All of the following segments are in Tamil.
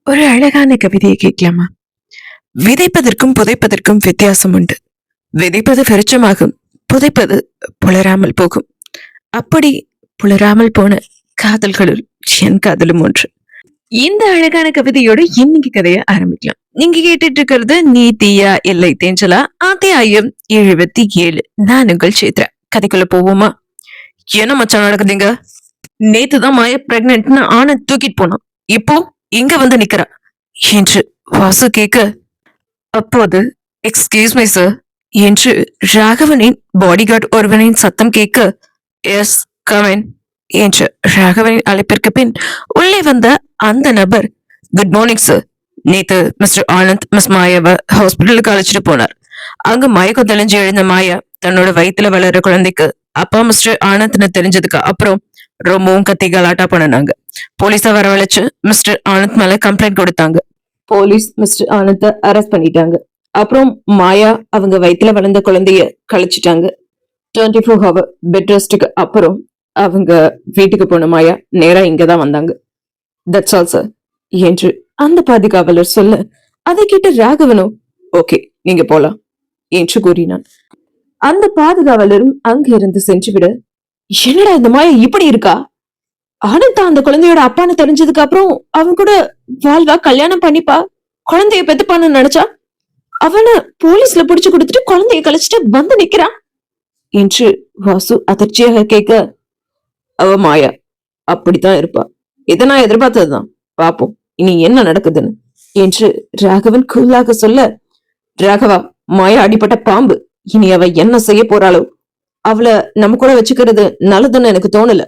ஒரு அழகான கவிதையை கேட்கலாமா? விதைப்பதற்கும் புதைப்பதற்கும் வித்தியாசம் உண்டு. விதைப்பது விருட்சமாகும், புதைப்பது புலராமல் போகும். அப்படி புலராமல் போன காதல்களுள் என் காதலும் ஒன்று. இந்த அழகான கவிதையோட இன்னைக்கு கதைய ஆரம்பிக்கலாம். நீங்க கேட்டுட்டு இருக்கிறது நீதியா இல்லை தேஞ்சலா அத்தியாயம் 77. நான் உங்கள் சேத்ரா. கதைக்குள்ள போவோமா? என்ன மச்சான் நடக்குதுங்க? நேத்துதான் மாய பிரெக்னன்ட்னு ஆனந்த் தூக்கிட்டு போனான். இப்போ இங்க வந்து நிக்கிறா என்று வாசு கேட்க, அப்போது எக்ஸ்கியூஸ் மீ சார் என்று ராகவனின் பாடிகார்டு ஒருவனின் சத்தம் கேட்க, எஸ் கமின் என்று ராகவனின் அழைப்பிற்கு பின் உள்ளே வந்த அந்த நபர், குட் மார்னிங் சார். நேத்து மிஸ்டர் ஆனந்த் மிஸ் மாயாவை ஹாஸ்பிட்டலுக்கு அழைச்சிட்டு போனார். அங்க மயக்கம் தெளிஞ்சு எழுந்த மாயா தன்னோட வயித்துல வளர்ற குழந்தைக்கு அப்பா மிஸ்டர் ஆனந்த்னு தெரிஞ்சதுக்கு அப்புறம் ரொம்பவும் கத்தி கலாட்டா பண்ணினாங்க. போலீஸ வரவழைச்சு மிஸ்டர் ஆனந்த் மேல கம்ப்ளைண்ட் கொடுத்தாங்க. போலீஸ் மிஸ்டர் ஆனந்த அரெஸ்ட் பண்ணிட்டாங்க. அப்புறம் மாயா அவங்க வயித்துல வளர்ந்த குழந்தைய கழிச்சிட்டாங்க. 24 ஹவர் பெட் ரெஸ்டுக்கு அப்புறம் அவங்க வீட்டுக்கு போன மாயா நேரா இங்கதான் வந்தாங்க. தட்ஸ் ஆல் சார் என்று அந்த பாதுகாவலர் சொல்ல, அதை கேட்ட ராகவனும் ஓகே நீங்க போலாம் என்று கூறினான். அந்த பாதுகாவலரும் அங்கிருந்து சென்றுவிட, என்னடா இந்த மாயா இப்படி இருக்கா? ஆனந்த் அந்த குழந்தையோட அப்பான்னு தெரிஞ்சதுக்கு அப்புறம் அவன் கூட வாழ்வா, கல்யாணம் பண்ணிப்பா, குழந்தைய பெத்துப்பான்னு நினைச்சா அவனை போலீஸ்ல புடிச்சு கொடுத்துட்டு குழந்தைய கழிச்சிட்டு வந்து நிக்கிறான் என்று வாசு அதிர்ச்சியாக கேட்க, அவ மாயா அப்படித்தான் இருப்பா. இதை நான் எதிர்பார்த்ததுதான். பாப்போம் இனி என்ன நடக்குதுன்னு என்று ராகவன் கூலாக சொல்ல, ராகவா மாயா அடிப்பட்ட பாம்பு. இனி அவ என்ன செய்ய போறாளோ? அவளை நம்ம கூட வச்சுக்கிறது நல்லதுன்னு எனக்கு தோணல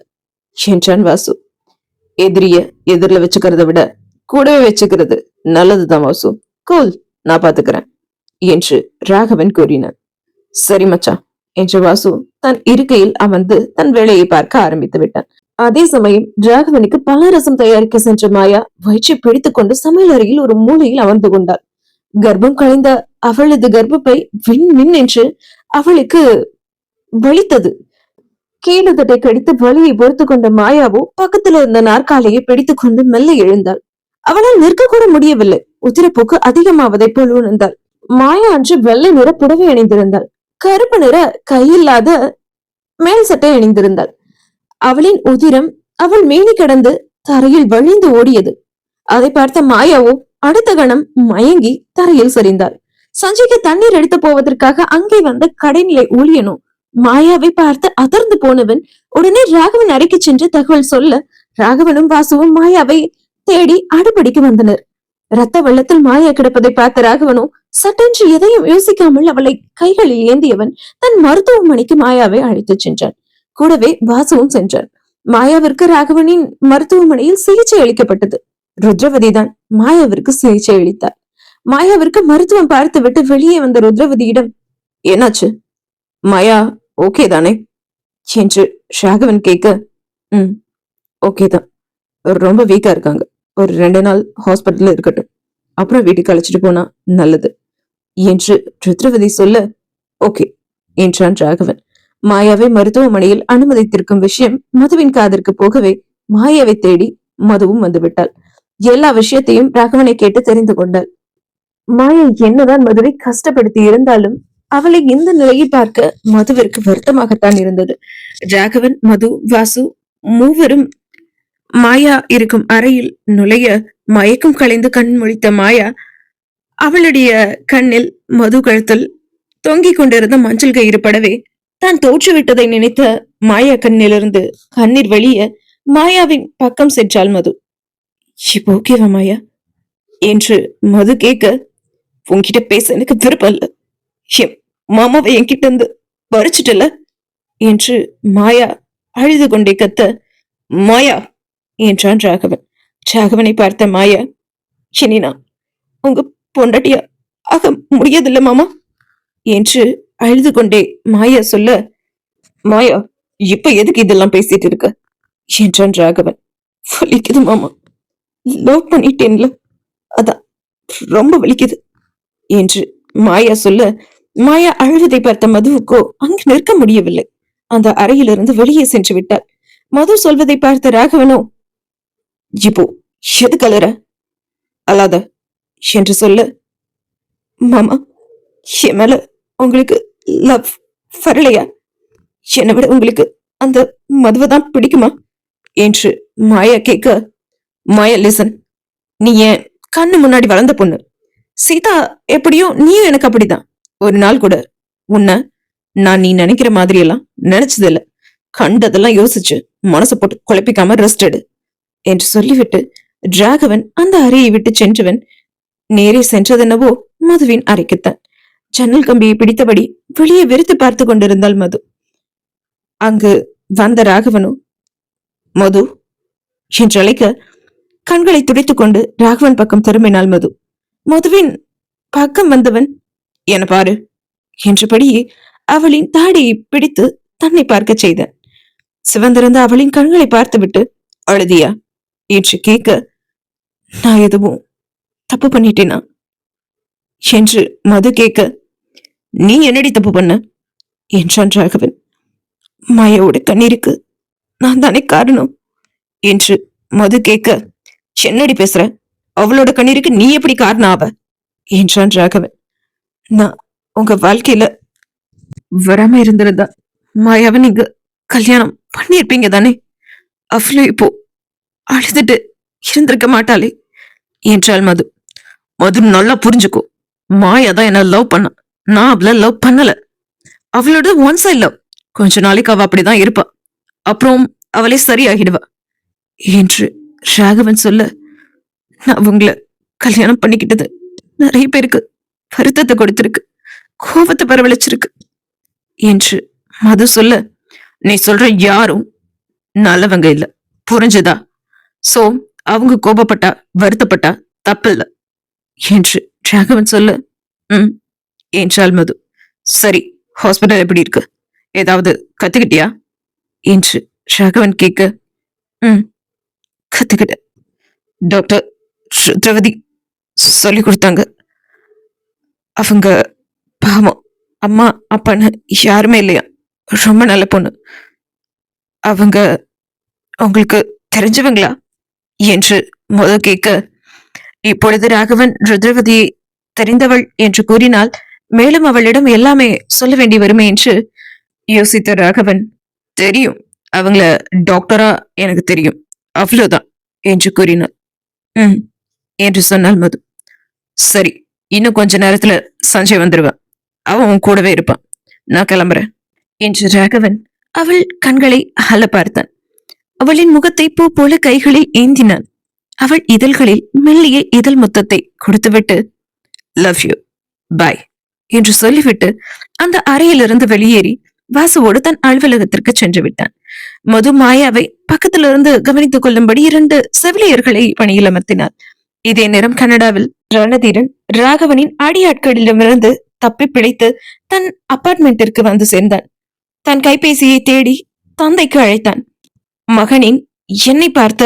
என்றான் வாசு. எதிரிய எதிரில வச்சுக்கிறத விட கூடவே வச்சுக்கிறது நல்லதுதான் வாசு. கூல், நான் பாத்துக்கிறேன் என்று ராகவன் கூறினான். சரி மச்சான் என்று வாசு தன் இருக்கையில் அமர்ந்து தன் வேலையை பார்க்க ஆரம்பித்து விட்டான். அதே சமயம் ராகவனுக்கு பலரசம் தயாரிக்க சென்ற மாயா வயிற்றை பிடித்துக் கொண்டு சமையல் அறையில் ஒரு மூலையில் அமர்ந்து கொண்டாள். கர்ப்பம் களைந்த அவளது கர்ப்பப்பை விண் மின் என்று அவளுக்கு வலித்தது. கீழதட்டை கடித்து வலியை பொறுத்து கொண்ட மாயாவோ பக்கத்துல இருந்த நாற்காலியை பிடித்துக் கொண்டு மெல்ல எழுந்தாள். அவளால் நிற்க கூட முடியவில்லை. உதிரப்போக்கு அதிகமாவதை போல் உணர்ந்தாள். மாயா அன்று வெள்ளை நிற புடவை அணிந்திருந்தாள். கருப்பு நிற கையில்லாத மேல் சட்டை அணிந்திருந்தாள். அவளின் உதிரம் அவள் மேனி கடந்து தரையில் வழிந்து ஓடியது. அதை பார்த்த மாயாவோ அடுத்த கணம் மயங்கி தரையில் சரிந்தாள். சஞ்சய்க்கு தண்ணீர் எடுத்து போவதற்காக அங்கே வந்த கடைநிலை ஊழியனும் மாயாவை பார்த்து அதிர்ந்து போனவன் உடனே ராகவன் அறைக்கு சென்று தகவல் சொல்ல, ராகவனும் வாசுவும் மாயாவை தேடி அடுப்படிக்கு வந்தனர். ரத்த வெள்ளத்தில் மாயா கிடப்பதை பார்த்த ராகவனும் சட்டென்று எதையும் யோசிக்காமல் அவளை கைகளில் ஏந்தியவன் தன் மருத்துவமனைக்கு மாயாவை அழைத்துச் சென்றான். கூடவே வாசுவும் சென்றான். மாயாவிற்கு ராகவனின் மருத்துவமனையில் சிகிச்சை அளிக்கப்பட்டது. ருத்ரவதி தான் மாயாவிற்கு சிகிச்சை அளித்தார். மாயாவிற்கு மருத்துவம் பார்த்து விட்டு வெளியே வந்த ருத்ரவதியிடம், என்னாச்சு, மாயா ஓகே தானே என்று ராகவன் கேட்க, ஓகே தான், ரொம்ப வீக்கா இருக்காங்க, ஒரு 2 நாள் ஹாஸ்பிட்டல்ல இருக்கட்டும், அப்புறம் வீட்டுக்கு அழைச்சிட்டு போனா நல்லது என்று ருத்ரவதி சொல்ல, ஓகே என்றான் ராகவன். மாயாவை மருத்துவமனையில் அனுமதித்திருக்கும் விஷயம் மதுவின் காதிற்கு போகவே மாயாவை தேடி மதுவும் வந்துவிட்டாள். எல்லா விஷயத்தையும் ராகவனை கேட்டு தெரிந்து கொண்டாள். மாயா என்னதான் மதுவை கஷ்டப்படுத்தி இருந்தாலும் அவளை இந்த நிலையை பார்க்க மதுவிற்கு வருத்தமாகத்தான் இருந்தது. ராகவன், மது, வாசு மூவரும் மாயா இருக்கும் அறையில் நுழைய மயக்கம் கலைந்து கண் முழித்த மாயா அவளுடைய கண்ணில் மது கழுத்தில் தொங்கிக் கொண்டிருந்த மஞ்சள் கயிறு படவே தான் தோற்றுவிட்டதை நினைத்த மாயா கண்ணிலிருந்து கண்ணீர் வெளிய மாயாவின் பக்கம் சென்றாள் மது. இப்போ ஓகேவா மாயா என்று மது கேட்க, உன்கிட்ட பேச எனக்கு விருப்பம் இல்ல, என் மாமாவை என்கிட்ட இருந்து பறிச்சிட்டல என்று மாயா அழுது கொண்டே கத்த, மாயா என்றான் ராகவன். ராகவனை பார்த்த மாயா, இனி நான் உங்க பொண்டாட்டியா ஆக முடியாதில்ல மாமா என்று அழுது கொண்டே மாயா சொல்ல, மாயா இப்ப எதுக்கு இதெல்லாம் பேசிட்டு இருக்க என்றான் ராகவன். வலிக்குது மாமா, லவ் பண்ணிட்டேன்ல, அதான் ரொம்ப வலிக்குது என்று மாயா சொல்ல, மாயா அழுவதை பார்த்த மதுவுக்கோ அங்கு நிற்க முடியவில்லை. அந்த அறையிலிருந்து வெளியே சென்று விட்டாள். மது சொல்வதை பார்த்த ராகவனோ, இப்போ எது கலர அல்லாத என்று சொல்ல, மாமா, என் மேல உங்களுக்கு லவ் வரலையா? என்னை விட உங்களுக்கு அந்த மதுவை தான் பிடிக்குமா என்று மாயா கேட்க, மாயா லிசன், நீ என் கண்ணு முன்னாடி வளர்ந்த பொண்ணு. சீதா எப்படியோ நீயும் எனக்கு அப்படிதான். ஒரு நாள் கூட உன்னை நான் நீ நினைக்கிற மாதிரி எல்லாம் நினைச்சது இல்ல. கண்டதெல்லாம் யோசிச்சு மனசை போட்டு குழப்பிக்காம ரெஸ்ட் எடு என்று சொல்லிவிட்டு ராகவன் அந்த அறையை விட்டு சென்றவன் நேரே சென்றதென்னவோ மதுவின் அறைக்குத்தான். ஜன்னல் கம்பியை பிடித்தபடி வெளியே வெறுத்து பார்த்து கொண்டிருந்தாள் மது. அங்கு வந்த ராகவனோ மது என்று அழைக்க கண்களை துடைத்துக் கொண்டு ராகவன் பக்கம் திரும்பினாள் மது. மதுவின் பக்கம் வந்தவன், என பாரு என்றபடியே அவளின் தாடியை பிடித்து தன்னை பார்க்க செய்தான். சிவந்திருந்த அவளின் கண்களை பார்த்துவிட்டு, அழுதியா என்று கேட்க, நான் எதுவும் தப்பு பண்ணிட்டேனா என்று மது கேட்க, நீ என்னடி தப்பு பண்ண என்றான் ராகவன். மாயாவோட கண்ணீருக்கு நான் தானே காரணம் என்று மது கேட்க, என்னடி பேசுற? அவளோட கண்ணீருக்கு நீ எப்படி காரணம் ஆவ என்றான் ராகவன். நான் உங்க வாழ்க்கையில வராம இருந்திருந்தா மாயாவை நீங்க கல்யாணம் பண்ணிருப்பீங்க தானே? அவளும் இப்போ அழுதுட்டு இருந்திருக்க மாட்டாளே என்றாள் மது. மது நல்லா புரிஞ்சுக்கோ, மாயா தான் என்ன லவ் பண்ண, நான் அவளை லவ் பண்ணல. அவளோட ஒன் சைட் லவ். கொஞ்ச நாளைக்கு அவ அப்படிதான் இருப்பா, அப்புறம் அவளே சரியாகிடுவா என்று ராகவன் சொல்ல, நான் உங்களை கல்யாணம் பண்ணிக்கிட்டது நிறைய பேருக்கு வருத்தத்தை கொடுத்திருக்கு, கோபத்தை பரவழைச்சிருக்கு என்று மது சொல்ல, நீ சொல்ற யாரும் நல்லவங்க இல்ல, புரிஞ்சுதா? சோ அவங்க கோபப்பட்டா வருத்தப்பட்டா தப்பு இல்ல என்று ராகவன் சொல்ல, என்றாள் மது. சரி, ஹாஸ்பிட்டல் எப்படி இருக்கு? ஏதாவது கத்துக்கிட்டியா என்று ராகவன் கேட்க, கத்துக்கிட்ட. டாக்டர் ருத்ரவதி சொல்லி கொடுத்தாங்க. அவங்க பாவம், அம்மா அப்பான்னு யாருமே இல்லையா, ரொம்ப நல்ல பொண்ணு. அவங்க உங்களுக்கு தெரிஞ்சவங்களா என்று முத கேட்க, இப்பொழுது ராகவன் ருத்ரவதியை தெரிந்தவள் என்று கூறினால் மேலும் அவளிடம் எல்லாமே சொல்ல வேண்டி வருமே என்று யோசித்த ராகவன், தெரியும், அவங்கள டாக்டரா எனக்கு தெரியும், அவ்வளவுதான் என்று கூறினாள். என்று சொன்னால் மது. சரி, இன்னும் கொஞ்ச நேரத்துல சஞ்சய் வந்துருவான், அவன் உன் கூடவே இருப்பான், நான் கிளம்புறேன் என்று ராகவன் அவள் கண்களை அல பார்த்தான். அவளின் முகத்தை பூ போல கைகளில் ஏந்தினான். அவள் இதழ்களில் மெல்லிய இதழ் முத்தத்தை கொடுத்துவிட்டு, லவ் யூ, பாய் என்று சொல்லிவிட்டு அந்த அறையிலிருந்து வெளியேறி வாசுவோடு தன் அலுவலகத்திற்கு சென்று விட்டான். மது மாயாவை பக்கத்திலிருந்து கவனித்துக் கொள்ளும்படி 2 செவிலியர்களை பணியில் அமர்த்தினார். இதே நேரம் கனடாவில் ரணதீரன் ராகவனின் அடியாட்களிடமிருந்து தப்பி பிழைத்து தன் அபார்ட்மெண்டிற்கு வந்து சேர்ந்தான். தன் கைபேசியை தேடி தந்தைக்கு அழைத்தான். மகனின் என்னை பார்த்த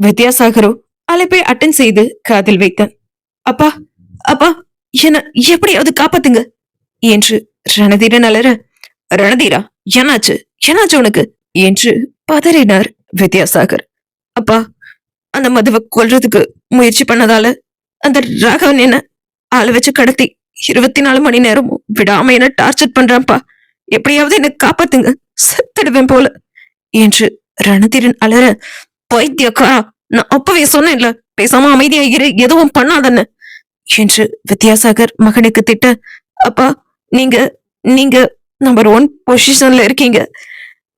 வித்யாசாகரோ அழைப்பை அட்டன் செய்து காதில் வைத்தான். அப்பா, அப்பா, என்ன எப்படியாவது காப்பாத்துங்க என்று ரணதீரன் அலற, ரணதீரா, என்னாச்சு என்னாச்சு உனக்கு என்று பதறினார் வித்யாசாகர். அப்பா, அந்த மதுவை கொல்றதுக்கு முயற்சி பண்ணதால அந்த ராகவன் என்ன ஆளை வச்சு கடத்தி 24 மணி நேரமும் விடாம என்ன டார்ச்சர் பண்றான்ப்பா, எப்படியாவது என்ன காப்பாத்துங்க, செத்துடுவேன் போல என்று ரணதீரன் அலற, பைத்தியக்காரா, நான் அப்பவே சொன்னேன்ல, பேசாம அமைதியா இரு, எதுவும் பண்ணாதன்னு என்று வித்யாசாகர் மகனுக்கு திட்ட, அப்பா, நீங்க நீங்க நம்பர் 1 பொசிஷன்ல இருக்கீங்க,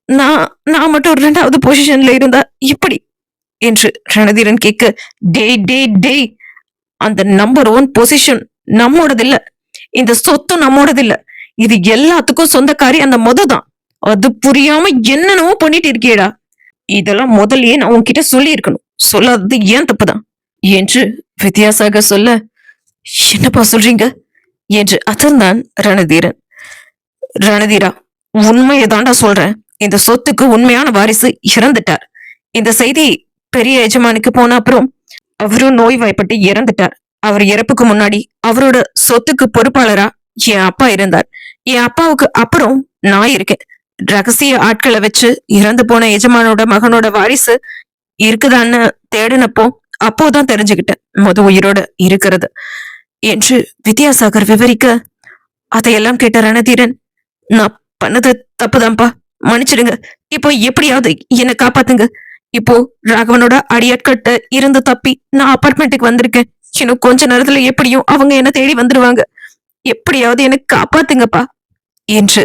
நான் மட்டும் 2வது பொசிஷன்ல இருந்தா இப்படி என்று ரணதீரன் கேட்க, டே, அந்த நம்பர் 1 பொசிஷன் நம்மோடது இல்ல, இந்த சொத்து நம்மோடது இல்ல, இது எல்லாத்துக்கும் சொந்தக்காரி அந்த மதுதான். அது புரியாம என்னென்னவோ பண்ணிட்டு இருக்கியடா, இதெல்லாம் முதல்லயே நான் உன்கிட்ட சொல்லி இருக்கணும், சொல்லாதது ஏன் தப்புதான் என்று வித்யாசாகர் சொல்ல, என்னப்பா சொல்றீங்க என்று அதிர்ந்தான் ரணதீரன். ரணதீரா, உண்மையை தாண்டா சொல்றேன், இந்த சொத்துக்கு உண்மையான வாரிசு இறந்துட்டார். இந்த செய்தி பெரிய எஜமானுக்கு போன அப்புறம் அவரும் நோய்வாய்ப்பட்டு இறந்துட்டார். அவர் இறப்புக்கு முன்னாடி அவரோட சொத்துக்கு பொறுப்பாளரா என் அப்பா இருந்தார். என் அப்பாவுக்கு அப்புறம் நான் இருக்கேன். ரகசிய ஆட்களை வச்சு இறந்து போன எஜமானோட மகனோட வாரிசு இருக்குதான்னு தேடினப்போ அப்போதான் தெரிஞ்சுக்கிட்டேன் உயிரோட இருக்கிறது என்று வித்யாசாகர் விவரிக்க, அதையெல்லாம் கேட்ட ரணதீரன், நான் பண்ணது தப்புதான்ப்பா, மன்னிச்சிடுங்க. இப்போ எப்படியாவது என்னை காப்பாத்துங்க. இப்போ ராகவனோட அடியாட்கிட்ட இருந்து தப்பி நான் அபார்ட்மெண்ட்டுக்கு வந்திருக்கேன். இன்னும் கொஞ்ச நேரத்துல எப்படியும் அவங்க என்ன தேடி வந்துருவாங்க. எப்படியாவது எனக்கு காப்பாத்துங்கப்பா என்று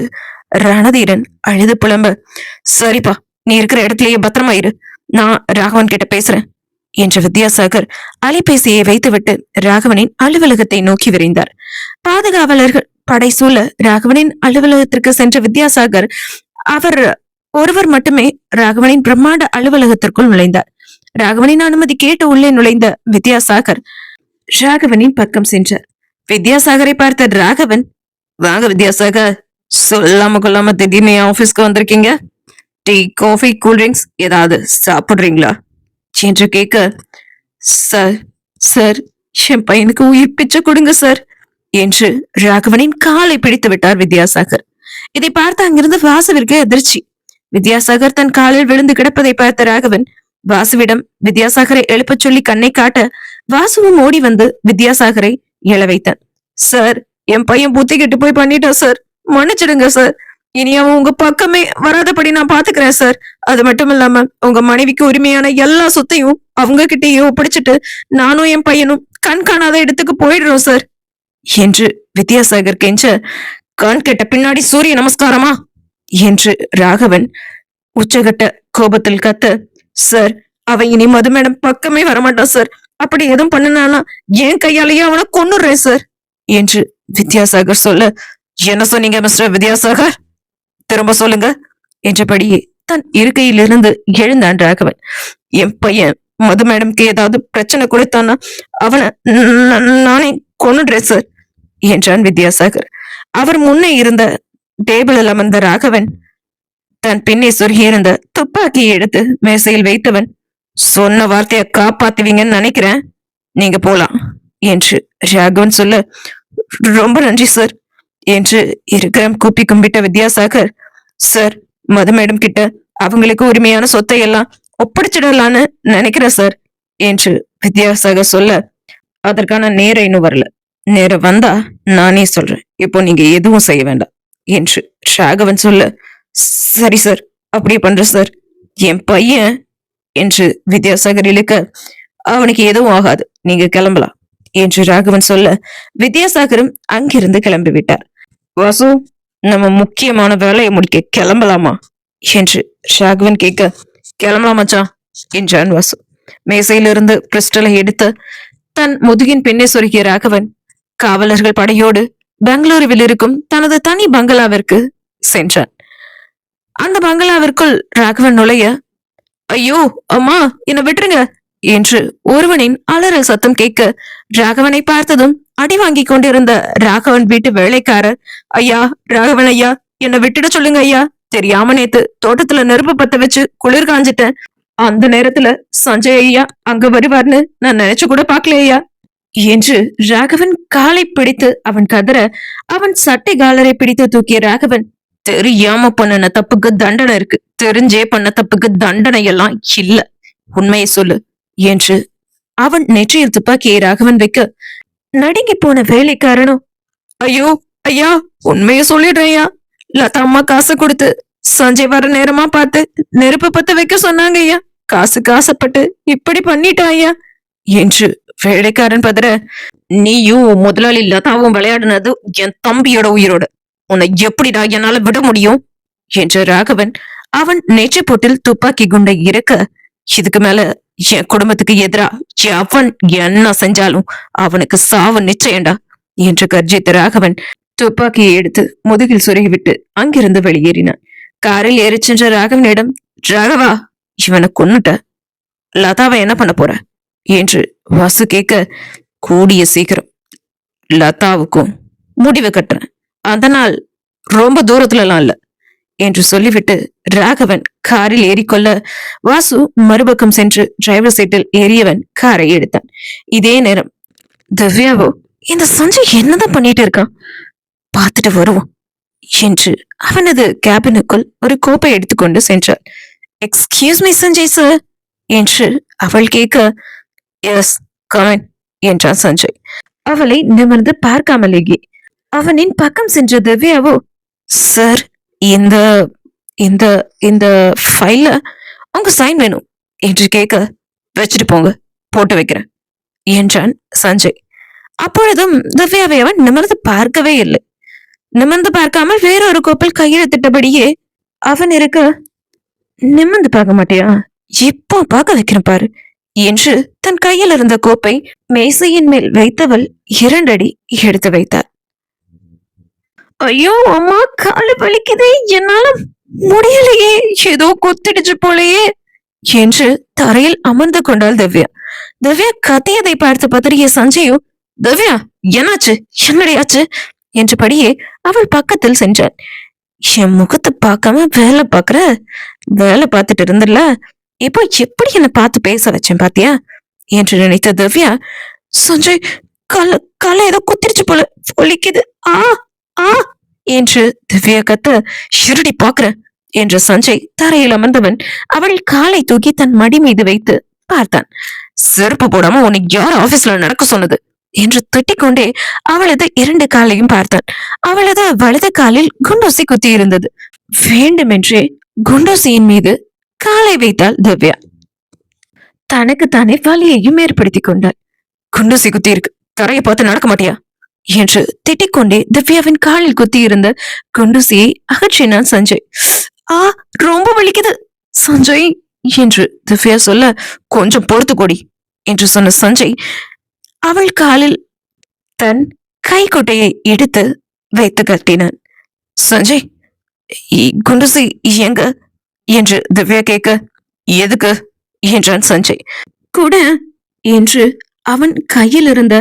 ரணதீரன் அழுது புலம்ப, சரிப்பா, நீ இருக்கிற இடத்துலயே பத்திரமா இரு, நான் ராகவன் கிட்ட பேசுறேன் என்ற வித்யாசாகர் அலைபேசியை வைத்துவிட்டு ராகவனின் அலுவலகத்தை நோக்கி விரைந்தார். பாதுகாவலர்கள் படை சூழ ராகவனின் அலுவலகத்திற்கு சென்ற வித்யாசாகர் அவர் ஒருவர் மட்டுமே ராகவனின் பிரம்மாண்ட அலுவலகத்திற்குள் நுழைந்தார். ராகவனின் அனுமதி கேட்டு உள்ளே நுழைந்த வித்யாசாகர் ராகவனின் பக்கம் சென்றார். வித்யாசாகரை பார்த்த ராகவன், வாங்க வித்யாசாகர், சொல்லாம கொள்ளாம திடீர்னு ஆபீஸ்க்கு வந்திருக்கீங்க. டீ, காஃபி, கூல்ட்ரிங்க்ஸ் ஏதாவது சாப்பிடுறீங்களா என்று கேட்க, சார் சார் என் பையனுக்கு உயிர் பிச்சை கொடுங்க சார் என்று ராகவனின் காலை பிடித்து விட்டார் வித்யாசாகர். இதை பார்த்து அங்கிருந்து வாசுவிற்கு அதிர்ச்சி. வித்யாசாகர் தன் காலில் விழுந்து கிடப்பதை பார்த்த ராகவன் வாசுவிடம் வித்யாசாகரை எழுப்பச் சொல்லி கண்ணை காட்ட, வாசுவும் ஓடி வந்து வித்யாசாகரை எழ வைத்தான். சார், என் பையன் புத்தி கெட்டு போய் பண்ணிட்டான் சார், மன்னிச்சிடுங்க சார். இனி அவன் உங்க பக்கமே வராதபடி நான் பாத்துக்கிறேன் சார். அது மட்டும் இல்லாம உங்க மனைவிக்கு உரிமையான எல்லா சொத்தையும் அவங்க கிட்டேயே ஒப்படைச்சிட்டு நானும் என் பையனும் கண் காணாத இடத்துக்கு போயிடுறோம் சார் என்று வித்யாசாகர் கெஞ்ச, கண் கெட்ட பின்னாடி சூரிய நமஸ்காரமா என்று ராகவன் உச்சகட்ட கோபத்தில் கத்த, சார், அவன் இனி மது மேடம் பக்கமே வரமாட்டான் சார். அப்படி எதுவும் பண்ணனானா என் கையாலேயே அவனை கொன்னுடுறேன் சார் என்று வித்யாசாகர் சொல்ல, என்ன சொன்னீங்க மிஸ்டர் வித்யாசாகர், திரும்ப சொல்லுங்க என்றபடியே தன் இருக்கையிலிருந்து எழுந்தான் ராகவன். என் பையன் மது மேடம்க்கு ஏதாவது பிரச்சனை கொடுத்தானா அவனை நானே கொன்னுடுறேன் சார் என்றான் வித்யாசாகர். அவர் முன்னே இருந்த டேபிளில் அமர்ந்த ராகவன் தன் பின்னே சொருகியிருந்த துப்பாக்கியை எடுத்து மேசையில் வைத்தவன், சொன்ன வார்த்தையை காப்பாத்துவீங்கன்னு நினைக்கிறேன், நீங்க போலாம் என்று ராகவன் சொல்ல, ரொம்ப நன்றி சார் என்று இருக்கிறம் கூப்பி கும்பிட்ட வித்யாசாகர், சார், மது மேடம் கிட்ட அவங்களுக்கு உரிமையான சொத்தை எல்லாம் ஒப்படைச்சிடலான்னு நினைக்கிறேன் சார் என்று வித்யாசாகர் சொல்ல, அதற்கான நேரம் இன்னும் வரல, நேரம் வந்தா நானே சொல்றேன், இப்போ நீங்க எதுவும் செய்ய வேண்டாம் என்று ராகவன் சொல்ல, சரி சார், அப்படியே பண்ற சார், என் பையன் என்று வித்யாசாகர் இழுக்க, அவனுக்கு எதுவும் ஆகாது, நீங்க கிளம்பலாம் என்று ராகவன் சொல்ல, வித்யாசாகரும் அங்கிருந்து கிளம்பி விட்டார். வாசு, நம்ம முக்கியமான வேலையை முடிக்க கிளம்பலாமா என்று ராகவன் கேட்க, கிளம்பலாம் மச்சான் என்றான் வாசு. மேசையிலிருந்து கிறிஸ்டலை எடுத்து தன் முதுகின் பின்னே சொருகிய ராகவன் காவலர்கள் படையோடு பெங்களூருவில் இருக்கும் தனது தனி பங்களாவிற்கு சென்றான். அந்த பங்களாவிற்குள் ராகவன் நுழைய, ஐயோ அம்மா, என்னை விட்டுருங்க என்று ஒருவனின் அலறல் சத்தம் கேட்க, ராகவனை பார்த்ததும் அடி வாங்கி கொண்டிருந்த ராகவன் வீட்டு வேலைக்காரர், ஐயா ராகவன் ஐயா, என்னை விட்டுட சொல்லுங்க ஐயா, தெரியாம நேத்து தோட்டத்துல நெருப்பு பத்த வச்சு குளிர் காஞ்சிட்டேன், அந்த நேரத்துல சஞ்சய் ஐயா அங்க வருவார்னு நான் நினைச்சு கூட பாக்கல ஐயா என்று ராகவன் காலை பிடித்து அவன் கதற, அவன் சட்டை காலரை பிடித்து தூக்கிய ராகவன், தெரியாம பண்ணன தப்புக்கு தண்டனை இருக்கு, தெரிஞ்சே பண்ண தப்புக்கு தண்டனை எல்லாம் இல்ல, உண்மையை சொல்லு என்று அவன் நெற்றியில் துப்பாக்கியை ராகவன் வைக்க, நடுங்கி போன வேலைக்காரனும், ஐயோ ஐயா, உண்மைய சொல்லிடுறையா, லதா அம்மா காசு கொடுத்து சஞ்சய் வர நேரமா பார்த்து நெருப்பு பத்த வைக்க சொன்னாங்க ஐயா, காசுக்கு ஆசைப்பட்டு இப்படி பண்ணிட்டா ஐயா என்று வேலைக்காரன் பதற, நீயும் முதலாளி லதாவும் விளையாடுனது என் தம்பியோட உயிரோட, உன்னை எப்படிடா என்னால விட முடியும் என்று ராகவன் அவன் நெற்றி போட்டில் துப்பாக்கி குண்டை இறக்க, இதுக்கு மேல என் குடும்பத்துக்கு எதிரா அவன் என்ன செஞ்சாலும் அவனுக்கு சாவு நிச்சயம்டா என்று கர்ஜித்த ராகவன் துப்பாக்கியை எடுத்து முதுகில் சொருகிவிட்டு அங்கிருந்து வெளியேறினான். காரில் ஏறி சென்ற ராகவனிடம், ராகவா, இவனை கொன்னுட்ட, லதாவை என்ன பண்ண போற என்று வாசு கேட்க, கூடிய சீக்கிரம் லதாவுக்கும் முடிவு கட்டுறேன், அதனால் ரொம்ப தூரத்துலலாம் இல்ல என்று சொல்லிவிட்டு ராகவன் காரில் ஏறிக்கொள்ள, வாசு மறுபக்கம் சென்று டிரைவர் சீட்டில் ஏறியவன் காரை எடுத்தான். இதே நேரம் திவ்யாவோ, இந்த சஞ்சய் என்னதான் பண்ணிட்டு இருக்கான், பார்த்துட்டு வருவோம் என்று அவனது கேபினுக்குள் ஒரு கோப்பை எடுத்துக்கொண்டு சென்றார். எக்ஸ்கியூஸ் மீ சஞ்சய் சார் என்று அவள் கேட்க, எஸ், கமெண்ட் என்றான் சஞ்சய். அவளை நிமிர்ந்து பார்க்காமலேயே. அவனின் பக்கம் சென்ற திவ்யாவோ, சார், இந்த இந்த இந்த ஃபைல்ல உங்க சைன் வேணும் என்று கேட்க, வச்சுட்டு போங்க, போட்டு வைக்கிறேன் என்றான் சஞ்சய். அப்பொழுதும் திவ்யாவை அவன் நிமிர்ந்து பார்க்கவே இல்லை. நிமிர்ந்து பார்க்காமல் வேறொரு கோப்பில் கையெழுத்திட்டபடியே அவன் இருக்க, நிமிர்ந்து பார்க்க மாட்டியா, இப்போ பார்க்க வைக்கிறேன் பாரு என்று தன் கையில் இருந்த கோப்பை மேசையின் மேல் வைத்தவள் 2 அடி எடுத்து வைத்தாள். ஐயோ அம்மா, காலு வலிக்குதே, என்னால முடியலையே, ஏதோ கொத்திடுச்சு போலையே என்று தரையில் அமர்ந்து கொண்டாள் திவ்யா. திவ்யா கத்தியதை பார்த்து பதறிய சஞ்சயும், திவ்யா என்னாச்சு, என்னடையாச்சு என்றபடியே அவள் பக்கத்தில் சென்றான். என் முகத்தை பார்க்காம வேலை பாக்குற, வேலை பார்த்துட்டு இருந்தல, இப்போ எப்படி என்ன பார்த்து பேச வச்சேன் பாத்தியா என்று நினைத்த திவ்யா, சஞ்சய், கால ஏதோ குத்திருச்சு போல, ஒலிக்குது, ஆ ஆ என்று திவ்யா கத்த, ஷிரடி பாக்குற என்று சஞ்சய் தரையில் அமர்ந்தவன் அவள் காலை தூக்கி தன் மடி மீது வைத்து பார்த்தான். செருப்பு போடாம உனக்கு யார் ஆபீஸ்ல நடக்க சொன்னது என்று திட்டிக்கொண்டே அவளது 2 காலையும் பார்த்தான். அவளது வலது காலில் குண்டூசி குத்தி இருந்தது. வேண்டுமென்றே குண்டூசியின் மீது காலை வைத்தாள் திவ்யா. தனக்கு தானே வலியையும் ஏற்படுத்திக் கொண்டாள். குண்டூசி குத்தி இருக்கு, தரையை பார்த்து நடக்க மாட்டியா என்று திட்டிக்கொண்டே திவ்யாவின் காலில் குத்தி இருந்த குண்டூசியை அகற்றினான் சஞ்சய். ஆ, ரொம்ப வலிக்குது சஞ்சய் என்று திவ்யா சொல்ல, கொஞ்சம் பொறுத்து கொடி என்று சொன்ன சஞ்சய் அவள் காலில் தன் கைக்குட்டையை எடுத்து வைத்து கட்டினான். சஞ்சய், குண்டூசி எங்க என்று திவ்யா கேட்க, எதுக்கு என்றான் சஞ்சய். கூட என்று அவன் கையில் இருந்த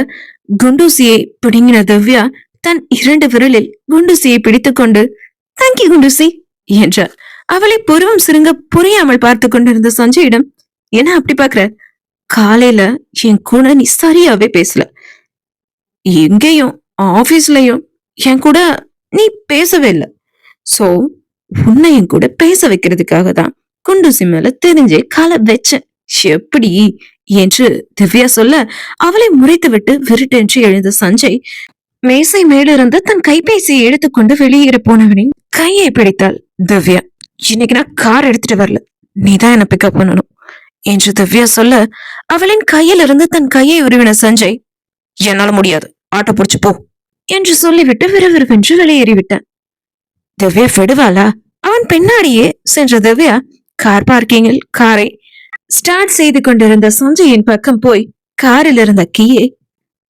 குண்டூசியை பிடுங்கின திவ்யா தன் 2 விரலில் குண்டூசியை பிடித்துக்கொண்டு, தேங்க்யூ குண்டூசி என்றார். அவளை புருவம் சிறுங்க புரியாமல் பார்த்து கொண்டிருந்த சஞ்சயிடம், என்ன அப்படி பாக்குற, காலையில என் கூட நீ சரியாவே பேசல, எங்கேயும் ஆபீஸ்லயும் என் கூட நீ பேசவே இல்லை, சோ உன்னை என் கூட பேச வைக்கிறதுக்காக தான் குண்டூசி மேல தெரிஞ்சே காலை வச்சேன், எப்படி என்று திவ்யா சொல்ல, அவளை முறைத்துவிட்டு விருட்டென்று எழுந்த சஞ்சய் மேசை மேலிருந்து தன் கைபேசியை எடுத்துக்கொண்டு வெளியேற போனவனின் கையை பிடித்தாள் திவ்யா. இன்னைக்கு நான் கார் எடுத்துட்டு வரல, நீதான் என்ன பிக்கப் பண்ணணும் என்று திவ்யா சொல்ல, அவளின் கையில் இருந்து தன் கையை உருவின சஞ்சய், என்னால முடியாது, ஆட்டோ புடிச்சு போ என்று சொல்லிவிட்டு விறுவிறுவென்று வெளியேறிவிட்டான். திவ்யா விடுவாளா? அவன் பின்னாடியே சென்ற திவ்யா கார் பார்க்கிங்கில் காரை ஸ்டார்ட் செய்து கொண்டிருந்த சஞ்சயின் பக்கம் போய் காரில் இருந்த கீயை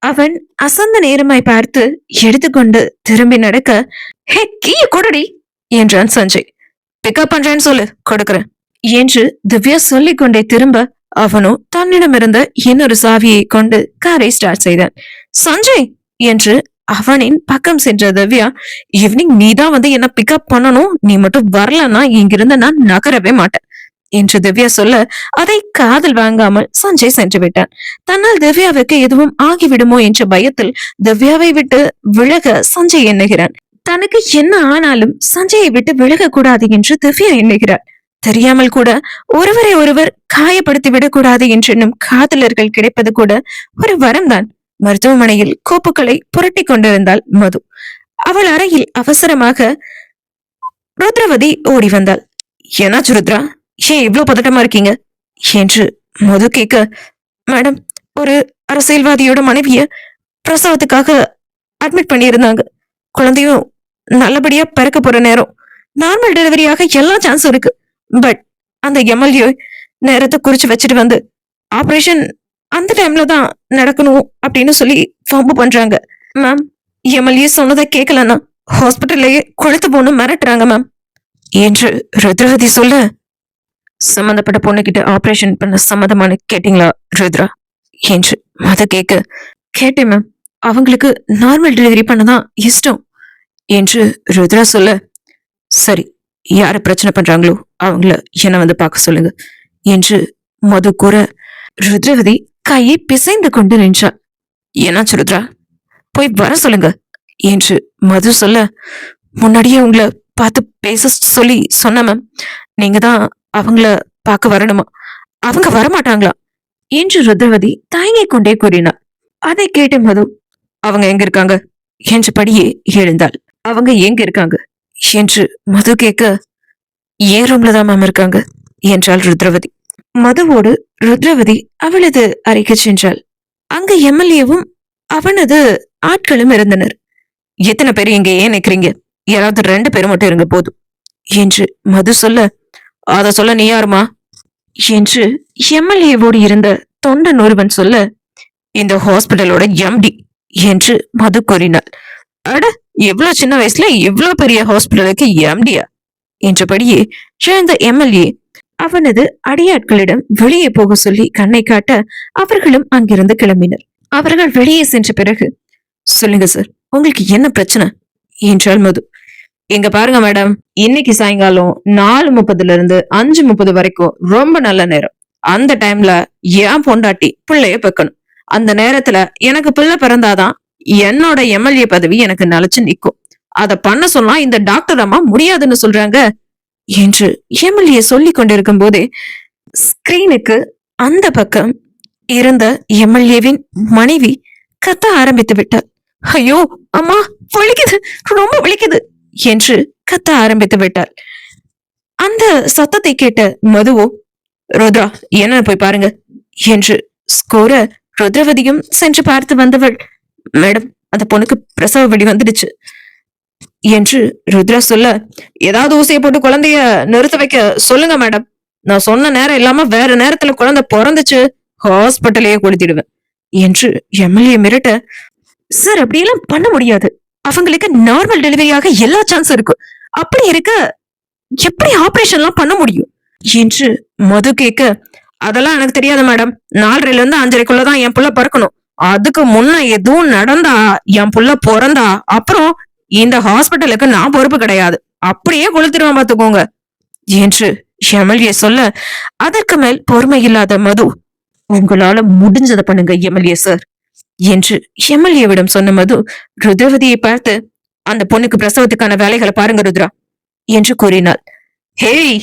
அவன் அசந்த நேரமாய் பார்த்து எடுத்துக்கொண்டு திரும்பி நடக்க, ஹே, கீய கொடுடி என்றான் சஞ்சய். பிக்கப் பண்றேன்னு சொல்லு, கொடுக்கறேன் என்று திவ்யா சொல்லிக் கொண்டே திரும்ப, அவனோ தன்னிடமிருந்த இன்னொரு சாவியை கொண்டு காரை ஸ்டார்ட் செய்தான். சஞ்சய் என்று அவனின் பக்கம் சென்ற திவ்யா, ஈவினிங் நீதான் வந்து என்ன பிக்கப் பண்ணணும், நீ மட்டும் வரலன்னா இங்கிருந்து நான் நகரவே மாட்டேன் என்று திவ்யா சொல்ல, அதை காதில் வாங்காமல் சஞ்சய் சென்று விட்டான். தன்னால் திவ்யாவுக்கு எதுவும் ஆகிவிடுமோ என்ற பயத்தில் திவ்யாவை விட்டு விலக சஞ்சய் எண்ணுகிறான். தனக்கு என்ன ஆனாலும் சஞ்சயை விட்டு விலக கூடாது என்று திவ்யா எண்ணுகிறார். தெரியாமல் கூட ஒருவரை ஒருவர் காயப்படுத்தி விடக்கூடாது என்றென்னும் காதலர்கள் கிடைப்பது கூட ஒரு வரம்தான். மருத்துவமனையில் கோப்புகளை புரட்டி கொண்டிருந்தாள் மது. அவள் அறையில் அவசரமாக ருத்ரவதி ஓடி வந்தாள். என்னாச்சு ருத்ரா, ஏன் இவ்வளவு பதட்டமா இருக்கீங்க என்று மது கேட்க, மேடம், ஒரு அரசியல்வாதியோட மனைவிய பிரசவத்துக்காக அட்மிட் பண்ணியிருந்தாங்க, குழந்தையும் நல்லபடியா பிறக்க போற நேரம், நார்மல் டெலிவரியாக எல்லா சான்ஸும் இருக்கு, பட் அந்த எம்எல்ஏ நேரத்தை குறிச்சு வச்சுட்டு வந்து ஆபரேஷன் அந்த டைம்ல தான் நடக்கணும் அப்படின்னு சொல்லி வம்பு பண்றாங்க மேம். எம்எல்ஏ சொன்னதை கேட்கலன்னா ஹாஸ்பிட்டல்லையே கொழுத்து போன்னு மிரட்டுறாங்க மேம் என்று ருத்ரவதி சொல்ல, சம்பந்தப்பட்ட பொண்ணுகிட்ட ஆபரேஷன் பண்ண சம்மதமான கேட்டீங்களா ருத்ரா என்று மத கேட்க, கேட்டேன் மேம், அவங்களுக்கு நார்மல் டெலிவரி பண்ணதான் இஷ்டம் என்று ருத்ரா சொல்ல, சரி, யாரு பிரச்சனை பண்றாங்களோ அவங்கள என்ன வந்து பார்க்க சொல்லுங்க என்று மது கூற, ருத்ரவதி கையை பிசைந்து கொண்டு நின்றாள். என்னாச்சு ருத்ரா, போய் வர சொல்லுங்க என்று மது சொல்ல, முன்னாடியே உங்களை பார்த்து பேச சொல்லி சொன்ன மேம், நீங்க தான் அவங்கள பார்க்க வரணுமா, அவங்க வரமாட்டாங்களா என்று ருத்ரவதி தயங்கிக் கொண்டே கூறினாள். அதை கேட்ட மது, அவங்க எங்க இருக்காங்க என்றபடியே எழுந்தாள். அவங்க எங்க இருக்காங்க என்று மது கேட்க, ஏன் ரூம்ல தான் மேம் இருக்காங்க என்றாள் ருத்ரவதி. மதுவோடு ருத்ரவதி அவளது அறைக்கு சென்றாள். அங்கு எம்எல்ஏவும் அவனது ஆட்களும் இருந்தனர். எத்தனை பேர் இங்க ஏன் நிக்கிறீங்க? யாராவது 2 பேர் மட்டும் இருங்க போதும் என்று மது சொல்ல, அத சொல்ல நீ யாருமா என்று எம்எல்ஏவோடு இருந்த தொண்டன் ஒருவன் சொல்ல, இந்த ஹாஸ்பிட்டலோட எம்டி என்று மது கூறினாள். அட, இவ்வளவு சின்ன வயசுல இவ்வளவு பெரிய ஹாஸ்பிட்டலுக்கு எம்டியா என்றபடியே எழுந்த எம்எல்ஏ அவனது அடியாட்களிடம் வெளியே போக சொல்லி கண்ணை காட்ட அவர்களும் அங்கிருந்து கிளம்பினர். அவர்கள் வெளியே சென்ற பிறகு, சொல்லுங்க சார், உங்களுக்கு என்ன பிரச்சனை என்றால் மது. எங்க பாருங்க மேடம், இன்னைக்கு சாயங்காலம் 4:30 இருந்து 5:30 வரைக்கும் ரொம்ப நல்ல நேரம். அந்த டைம்ல என் பொண்டாட்டி பிள்ளைய பெக்கணும். அந்த நேரத்துல எனக்கு பிள்ளை பிறந்தாதான் என்னோட எம்எல்ஏ பதவி எனக்கு நிலைச்சு நிக்கும். அத பண்ண சொன்னா இந்த டாக்டர் அம்மா முடியாதுன்னு சொல்றாங்க என்று எம்எல்ஏ சொல்லிக் கொண்டிருக்கும் போதே ஸ்கிரீனுக்கு அந்த பக்கம் இருந்த எம்எல்ஏவின் மனைவி கத்த ஆரம்பித்து விட்டாள். ஐயோ அம்மா, வலிக்குது, ரொம்ப வலிக்குது என்று கத்த ஆரம்பித்து விட்டாள். அந்த சத்தத்தை கேட்ட மதுவோ, ருத்ரா என்னன்னு போய் பாருங்க என்று ஸ்கோர ருத்ரவதியும் சென்று பார்த்து வந்தவள், மேடம் அந்த பொண்ணுக்கு பிரசவ வலி வந்துடுச்சு என்று ருத்ரா சொல்ல, ஏதாவது ஊசியை போட்டு குழந்தைய நிறுத்த வைக்க சொல்லுங்க மேடம். நான் சொன்ன நேரம் இல்லாம வேற நேரத்துல குழந்தை பிறந்துச்சு, ஹாஸ்பிட்டலையே கொளுத்திடுவேன் என்று எம்எல்ஏ மிரட்ட, சார் அப்படியெல்லாம் பண்ண முடியாது. அவங்களுக்கு நார்மல் டெலிவரியாக எல்லா சான்ஸ் இருக்கு. அப்படி இருக்க எப்படி ஆபரேஷன் எல்லாம் பண்ண முடியும் என்று மது கேட்க, அதெல்லாம் எனக்கு தெரியாது மேடம். 4:30 இருந்து 5:30 என் புள்ள பிறக்கணும். அதுக்கு முன்ன எதுவும் நடந்தா, என் புள்ள பிறந்தா அப்புறம் இந்த ஹாஸ்பிட்டலுக்கு நான் பொறுப்பு கிடையாது. அப்படியே கொளுத்திடுவான் பாத்துக்கோங்க என்று எம்எல்ஏ சொல்ல, அதற்கு மேல் பொறுமை இல்லாத மது, உங்களால முடிஞ்சதை பண்ணுங்க எம்எல்ஏ சார் என்று எம்எல்ஏவிடம் சொன்ன மது ருத்ரவதியை பார்த்து, அந்த பொண்ணுக்கு பிரசவத்துக்கான வேலைகளை பாருங்க ருத்ரா என்று கூறினாள். ஹேய்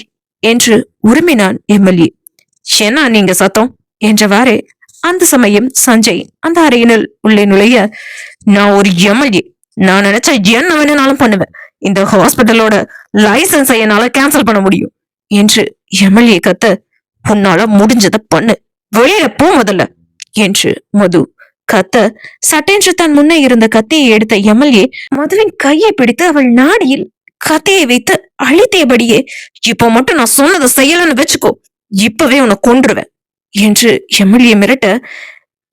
என்று உரிமைனான் எம்எல்ஏ. என்ன நீங்க சத்தம் என்றவாறே அந்த சமயம் சஞ்சய் அந்த அறையினுள் உள்ளே நுழைய, நான் ஒரு எம்எல்ஏ, நான் நினைச்சா என்ன வேணும்னாலும் பண்ணுவேன். இந்த ஹாஸ்பிட்டலோட லைசன்ஸை என்னால கேன்சல் பண்ண முடியும் என்று எம்எல்ஏ கத்த, உன்னால முடிஞ்சதை பண்ணு, வெளியில போ முதல்ல என்று மது கத்த, சட்டென்று தன் முன்னே இருந்த கத்தியை எடுத்த எம்எல்ஏ மதுவின் கையை பிடித்து அவள் நாடியில் கத்தியை வைத்து அழித்தியபடியே, இப்போ மட்டும் நான் சொன்னதை செய்யலன்னு வச்சுக்கோ, இப்பவே உன்னை கொன்றுவேன் என்று எம்எல்ஏ மிரட்ட,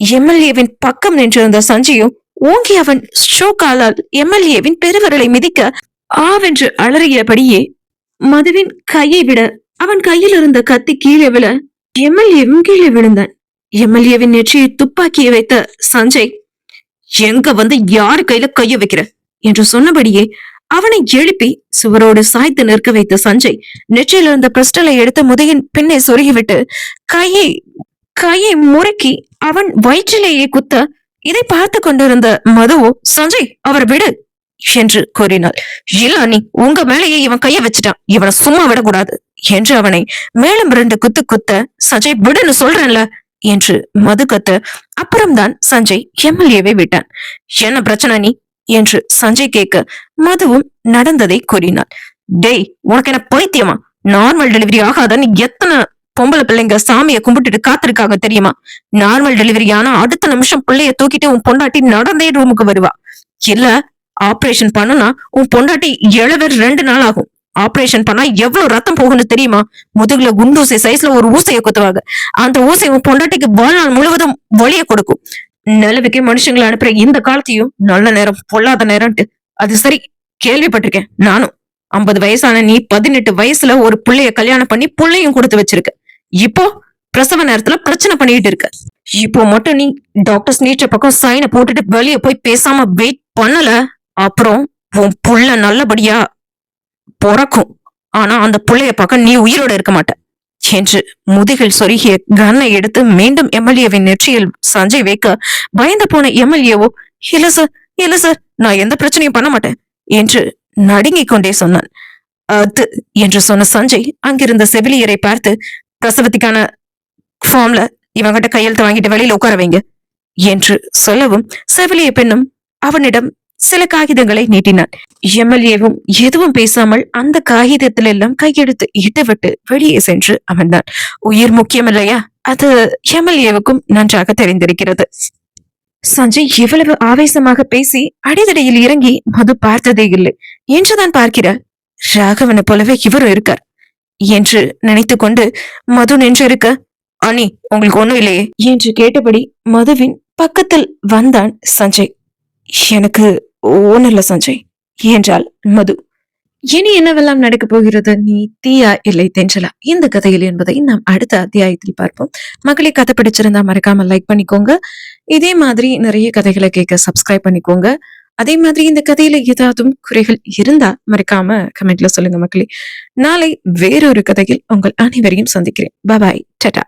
எம்எல்ஏவின் பக்கம் நின்றிருந்த சஞ்சயும் ஓங்கி அவன் ஷோக்காலால் எம்எல்ஏவின் பெருவரலை மிதிக்க, ஆவென்று அலறியபடியே மதுவின் கையை விட அவன் கையில் இருந்த கத்தி கீழே விழ எம்எல்ஏவும் கீழே விழுந்தான். எம்எல்ஏவின் நெற்றியை துப்பாக்கியை வைத்த சஞ்சய், எங்க வந்து யாரு கையில கைய வைக்கிற என்று சொன்னபடியே அவனை எழுப்பி சுவரோடு சாய்த்து நிற்க வைத்த சஞ்சய் நெற்றியில் இருந்த பிஸ்டலை எடுத்து முதையின் பின்னே சொருகிவிட்டு கையை முறுக்கி அவன் வயிற்றிலேயே குத்த, இதை பார்த்து கொண்டிருந்த மதுவோ, சஞ்சய் அவர் விடு என்று கூறினாள். இல்ல நீ உங்க மேலேயே இவன் கைய வச்சுட்டான், இவனை சும்மா விடக்கூடாது என்று அவனை மேலும் 2 குத்து குத்த, சஞ்சய் விடுன்னு சொல்றேன்ல என்று மது கத்த, அப்புறம்தான் சஞ்சய் எம்எல்ஏவை விட்டான். என்ன பிரச்சனை நீ என்று சஞ்சய் கேட்க மதுவும் நடந்ததை கூறினாள். டேய், உனக்கு என்ன பைத்தியமா? நார்மல் டெலிவரி ஆகாதன்னு எத்தனை பொம்பளை பிள்ளைங்க சாமிய கும்பிட்டுட்டு காத்திருக்காங்க தெரியுமா? நார்மல் டெலிவரி ஆனா அடுத்த நிமிஷம் பிள்ளைய தூக்கிட்டு உன் பொண்டாட்டி நடந்தே ரூமுக்கு வருவா. இல்ல ஆபரேஷன் பண்ணனா உன் பொண்டாட்டி எழவே 2 நாள் ஆகும். ஆபரேஷன் பண்ணா எவ்வளவு ரத்தம் போகும்னு தெரியுமா? முதுகுல குண்டூசி சைஸ்ல ஒரு ஊசியை குத்துவாங்க. அந்த ஊசி உன் பொண்டாட்டிக்கு வாழ்நாள் முழுவதும் வலிய கொடுக்கும். நிலவுக்கே மனுஷங்களை அனுப்புற இந்த காலத்தையும் நல்ல நேரம் பொல்லாத நேரம்ட்டு அது சரி, கேள்விப்பட்டிருக்கேன் நானும். 50 வயசான நீ 18 வயசுல ஒரு புள்ளைய கல்யாணம் பண்ணி புள்ளையும் கொடுத்து வச்சிருக்க. இப்போ பிரசவ நேரத்துல பிரச்சனை பண்ணிட்டு இருக்க. இப்போ மட்டும் நீ டாக்டர்ஸ் நீச்ச பக்கம் சைனை போட்டுட்டு வெளியே போய் பேசாம வெயிட் பண்ணல, அப்புறம் உன் புள்ள நல்லபடியா பொறக்கும். ஆனா அந்த புள்ளைய பக்கம் நீ உயிரோட இருக்க மாட்ட என்று முதுகில் சொருகிய கன்னை எடுத்து மீண்டும் எம்எல்ஏவின் நெற்றியில் சஞ்சய் வைக்க, பயந்து போன எம்எல்ஏவோ, இல்ல சார் நான் எந்த பிரச்சனையும் பண்ண மாட்டேன் என்று நடுங்கிக் கொண்டே சொன்னான். அது என்று சொன்ன சஞ்சய் அங்கிருந்த செவிலியரை பார்த்து, பிரசவத்துக்கான ஃபார்ம்ல இவங்கிட்ட கையெழுத்து வாங்கிட்டு வெளியில உட்கார வைங்க என்று சொல்லவும் செவிலிய பெண்ணும் அவனிடம் சில காகிதங்களை நீட்டினான். எம்எல்ஏவும் எதுவும் பேசாமல் அந்த காகிதத்தில் எல்லாம் கையெழுத்து இட்டுவிட்டு வெளியே சென்று அமர்ந்தான். உயிர் முக்கியம் இல்லையா? அது எம்எல்ஏவுக்கும் நன்றாக தெரிந்திருக்கிறது. சஞ்சய் இவ்வளவு ஆவேசமாக பேசி அடிதடையில் இறங்கி மது பார்த்ததே இல்லை என்றுதான் பார்க்கிறார். ராகவனை போலவே இவரும் இருக்கார் என்று நினைத்து கொண்டு மது நின்றிருக்க, அனி உங்களுக்கு ஒண்ணும் இல்லையே என்று கேட்டபடி மதுவின் பக்கத்தில் வந்தான் சஞ்சய். எனக்கு ஒண்ணும் இல்ல சஞ்சய் என்றாள் மது. இனி என்னவெல்லாம் நடக்க போகிறது? நீ தீயா இல்லை தென்றலா இந்த கதையில் என்பதை நாம் அடுத்த அத்தியாயத்தில் பார்ப்போம். மக்களை கதை பிடிச்சிருந்தா மறக்காம லைக் பண்ணிக்கோங்க. இதே மாதிரி நிறைய கதைகளை கேட்க சப்ஸ்கிரைப் பண்ணிக்கோங்க. அதே மாதிரி இந்த கதையில ஏதாவது குறைகள் இருந்தா மறக்காம கமெண்ட்ல சொல்லுங்க மக்களே. நாளை வேறொரு கதையில் உங்கள் அனைவரையும் சந்திக்கிறேன். பாய் டாடா.